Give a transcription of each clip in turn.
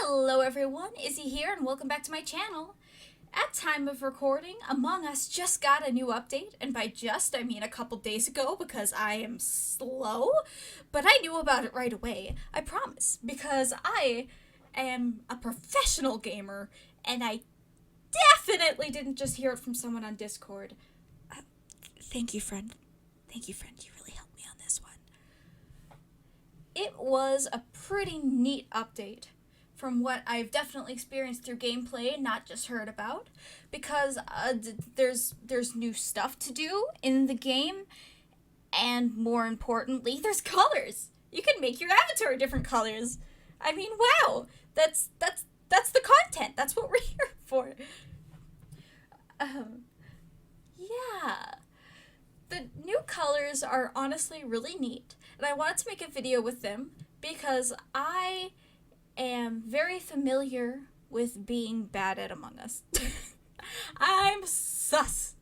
Hello everyone, Izzy here and welcome back to my channel. At time of recording, Among Us just got a new update, and by just I mean a couple days ago because I am slow, but I knew about it right away, I promise, because I am a professional gamer and I definitely didn't just hear it from someone on Discord. Thank you, friend. Thank you, friend. You really helped me on this one. It was a pretty neat update from what I've definitely experienced through gameplay, not just heard about, because there's new stuff to do in the game, and more importantly, there's colors. You can make your avatar different colors. I mean, wow, that's the content. That's what we're here for. Yeah. The new colors are honestly really neat, and I wanted to make a video with them because I am very familiar with being bad at Among Us. I'm sussy.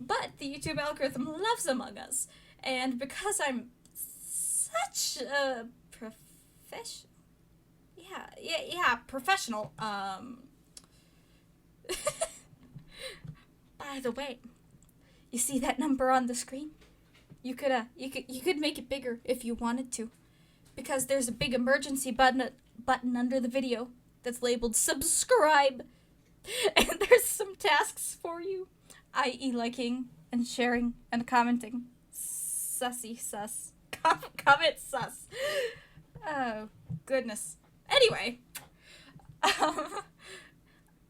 But the YouTube algorithm loves Among Us, and because I'm such a professional, by the way, you see that number on the screen? You could make it bigger if you wanted to, because there's a big emergency button under the video that's labeled subscribe, and there's some tasks for you, i.e. liking and sharing and commenting. Sussy sus. Comment sus. Oh, goodness. Anyway,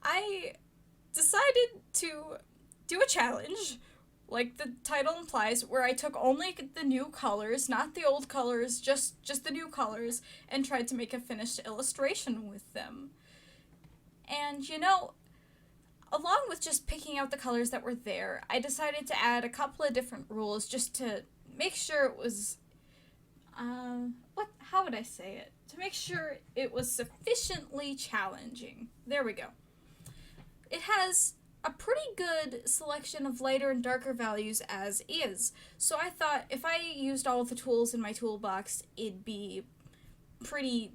I decided to do a challenge, like the title implies, where I took only the new colors, not the old colors, just the new colors, and tried to make a finished illustration with them. And you know, along with just picking out the colors that were there, I decided to add a couple of different rules just to make sure it was, how would I say it? To make sure it was sufficiently challenging. There we go. It has a pretty good selection of lighter and darker values as is. So I thought if I used all of the tools in my toolbox, it'd be pretty,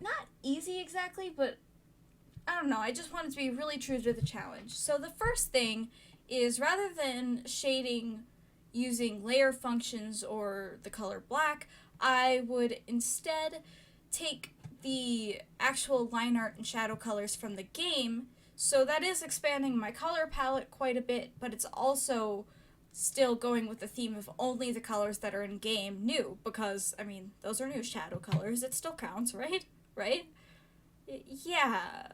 not easy exactly, but I don't know, I just wanted to be really true to the challenge. So the first thing is, rather than shading using layer functions or the color black, I would instead take the actual line art and shadow colors from the game. So that is expanding my color palette quite a bit, but it's also still going with the theme of only the colors that are in game new, because, I mean, those are new shadow colors. It still counts, right? Right? Yeah.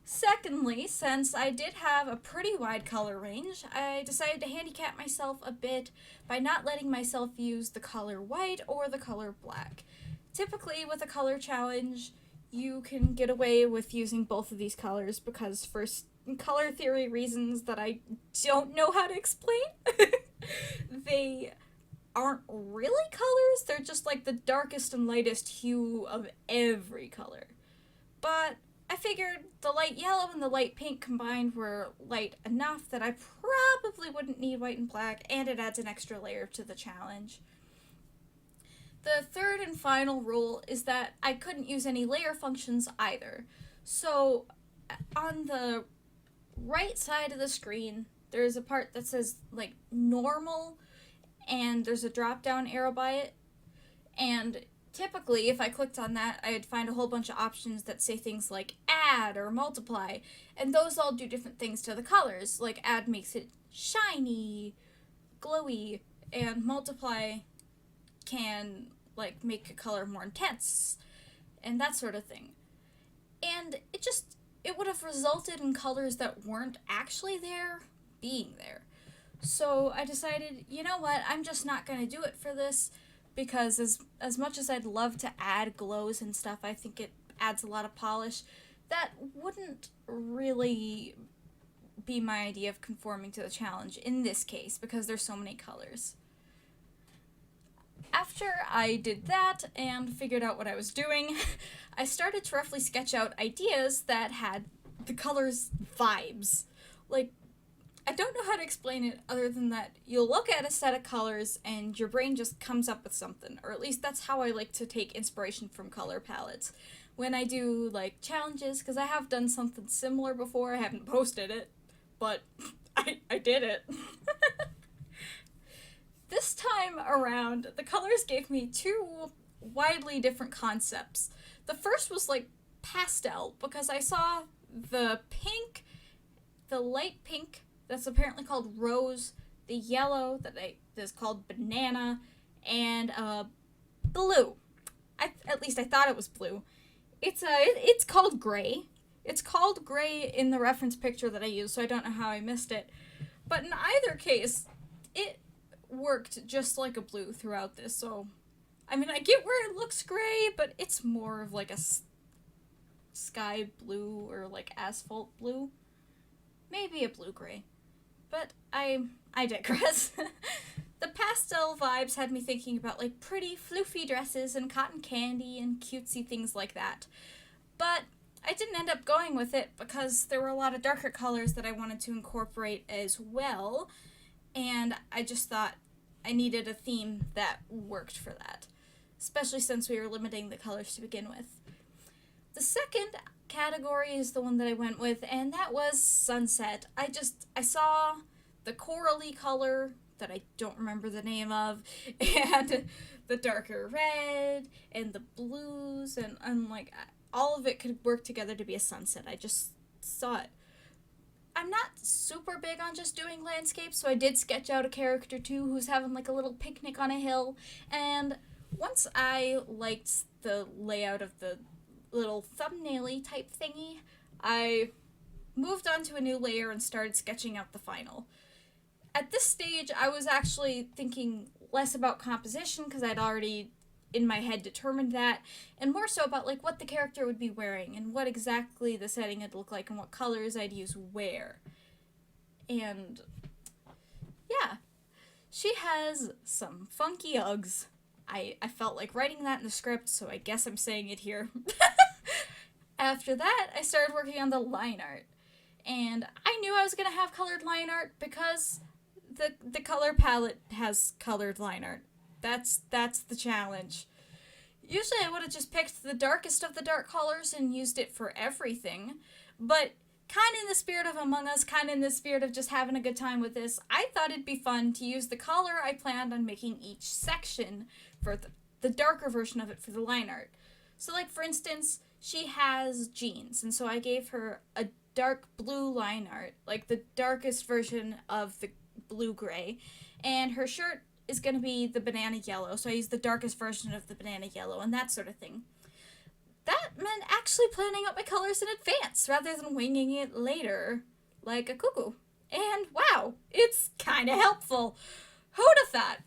Secondly, since I did have a pretty wide color range, I decided to handicap myself a bit by not letting myself use the color white or the color black. Typically, with a color challenge, you can get away with using both of these colors because, for color theory reasons that I don't know how to explain, they aren't really colors, they're just like the darkest and lightest hue of every color. But I figured the light yellow and the light pink combined were light enough that I probably wouldn't need white and black, and it adds an extra layer to the challenge. The third and final rule is that I couldn't use any layer functions either. So on the right side of the screen, there's a part that says like normal, and there's a drop down arrow by it. And typically, if I clicked on that, I'd find a whole bunch of options that say things like add or multiply, and those all do different things to the colors. Like add makes it shiny, glowy, and multiply can like make a color more intense and that sort of thing. And it would have resulted in colors that weren't actually there being there. So I decided, you know what, I'm just not going to do it for this, because as much as I'd love to add glows and stuff, I think it adds a lot of polish, that wouldn't really be my idea of conforming to the challenge in this case, because there's so many colors. After I did that and figured out what I was doing, I started to roughly sketch out ideas that had the colors' vibes. Like, I don't know how to explain it other than that you'll look at a set of colors and your brain just comes up with something, or at least that's how I like to take inspiration from color palettes. When I do like challenges, because I have done something similar before, I haven't posted it, but I did it. This time around, the colors gave me two widely different concepts. The first was like pastel, because I saw the pink, the light pink, that's apparently called rose, the yellow that's called banana, and blue. At least I thought it was blue. It's called gray. It's called gray in the reference picture that I used, so I don't know how I missed it. But in either case, it worked just like a blue throughout this. So, I mean, I get where it looks gray, but it's more of like a sky blue or like asphalt blue. Maybe a blue-gray. But I digress. The pastel vibes had me thinking about like pretty floofy dresses and cotton candy and cutesy things like that. But I didn't end up going with it because there were a lot of darker colors that I wanted to incorporate as well, and I just thought I needed a theme that worked for that, especially since we were limiting the colors to begin with. The second category is the one that I went with, and that was sunset. I saw the corally color that I don't remember the name of, and the darker red, and the blues, and like, all of it could work together to be a sunset. I just saw it. I'm not super big on just doing landscapes, so I did sketch out a character too who's having like a little picnic on a hill, and once I liked the layout of the little thumbnail-y type thingy, I moved on to a new layer and started sketching out the final. At this stage, I was actually thinking less about composition because I'd already in my head determined that, and more so about like what the character would be wearing and what exactly the setting would look like and what colors I'd use where. And yeah, she has some funky Uggs. I felt like writing that in the script, so I guess I'm saying it here. After that, I started working on the line art. And I knew I was going to have colored line art because the color palette has colored line art. That's the challenge. Usually I would have just picked the darkest of the dark colors and used it for everything, but kind of in the spirit of Among Us, kind of in the spirit of just having a good time with this, I thought it'd be fun to use the color I planned on making each section for the darker version of it for the line art. So like, for instance, she has jeans, and so I gave her a dark blue line art, like the darkest version of the blue-gray, and her shirt is going to be the banana yellow, so I used the darkest version of the banana yellow and that sort of thing. That meant actually planning out my colors in advance rather than winging it later, like a cuckoo. And wow, it's kind of helpful. Who'd have thought?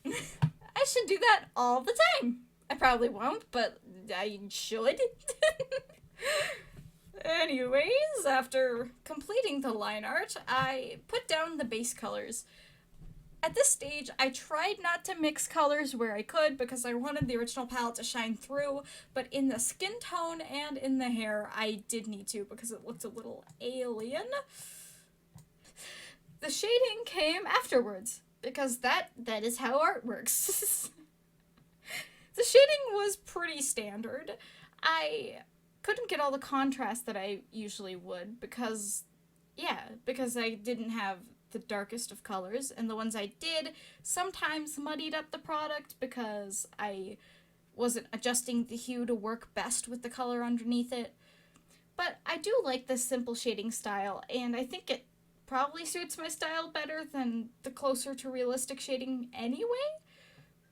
I should do that all the time. I probably won't, but I should. Anyways, after completing the line art, I put down the base colors. At this stage, I tried not to mix colors where I could because I wanted the original palette to shine through, but in the skin tone and in the hair, I did need to because it looked a little alien. The shading came afterwards because that is how art works. The shading was pretty standard. I couldn't get all the contrast that I usually would because I didn't have the darkest of colors, and the ones I did sometimes muddied up the product because I wasn't adjusting the hue to work best with the color underneath it. But I do like this simple shading style, and I think it probably suits my style better than the closer to realistic shading anyway.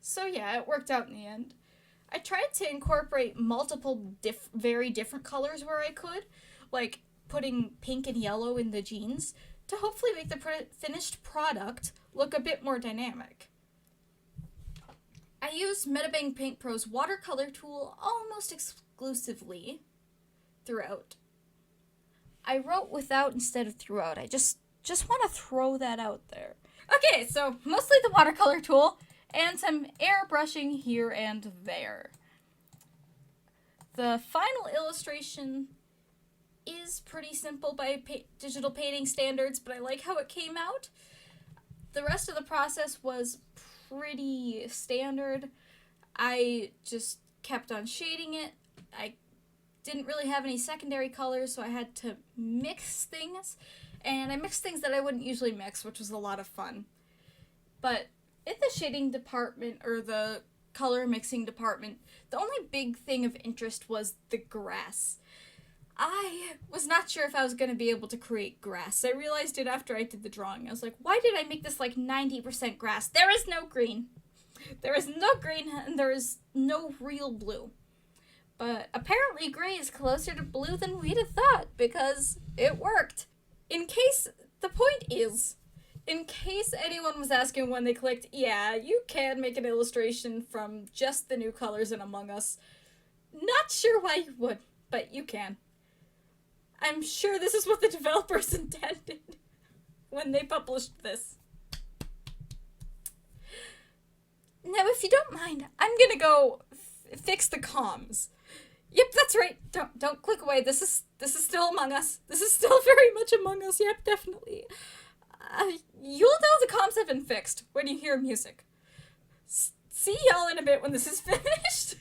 So yeah, it worked out in the end. I tried to incorporate multiple very different colors where I could, like putting pink and yellow in the jeans, to hopefully make the finished product look a bit more dynamic. I used Metabang Paint Pro's watercolor tool almost exclusively throughout. I wrote without instead of throughout. I just want to throw that out there. Okay, so mostly the watercolor tool and some airbrushing here and there. The final illustration is pretty simple by digital painting standards, but I like how it came out. The rest of the process was pretty standard. I just kept on shading it. I didn't really have any secondary colors, so I had to mix things. And I mixed things that I wouldn't usually mix, which was a lot of fun. But in the shading department, or the color mixing department, the only big thing of interest was the grass. I was not sure if I was going to be able to create grass. I realized it after I did the drawing. I was like, why did I make this like 90% grass? There is no green. There is no green, and there is no real blue. But apparently gray is closer to blue than we'd have thought, because it worked. The point is, in case anyone was asking when they clicked, yeah, you can make an illustration from just the new colors in Among Us. Not sure why you would, but you can. I'm sure this is what the developers intended when they published this. Now, if you don't mind, I'm gonna go fix the comms. Yep, that's right. Don't click away. This is still Among Us. This is still very much Among Us. Yep, definitely. You'll know the comms have been fixed when you hear music. See y'all in a bit when this is finished.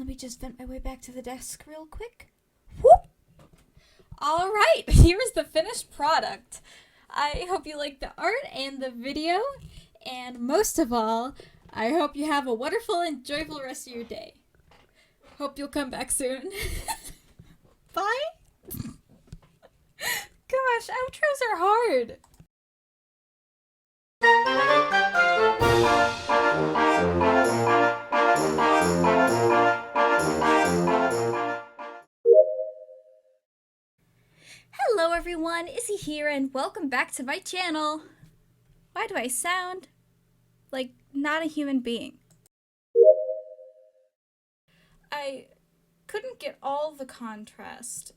Let me just vent my way back to the desk real quick. Whoop! All right, here's the finished product. I hope you like the art and the video, and most of all, I hope you have a wonderful and joyful rest of your day. Hope you'll come back soon. Bye? Gosh, outros are hard. Hello everyone, Izzy here and welcome back to my channel. Why do I sound like not a human being? I couldn't get all the contrast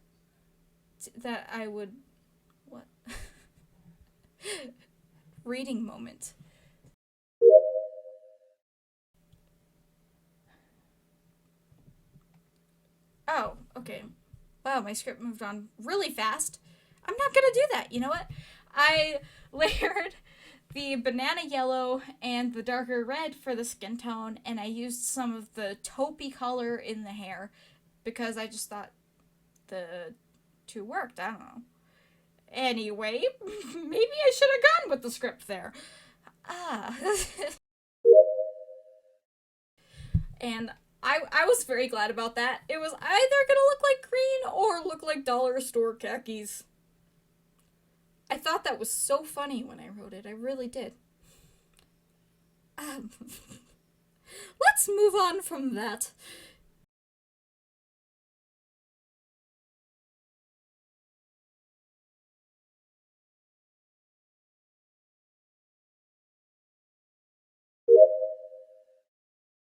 that I would... What? Reading moment. Oh, okay. Wow, my script moved on really fast. I'm not gonna do that. You know what? I layered the banana yellow and the darker red for the skin tone, and I used some of the taupey color in the hair because I just thought the two worked. I don't know. Anyway, maybe I should have gone with the script there. And I was very glad about that. It was either gonna look like green or look like dollar store khakis. I thought that was so funny when I wrote it. I really did. Let's move on from that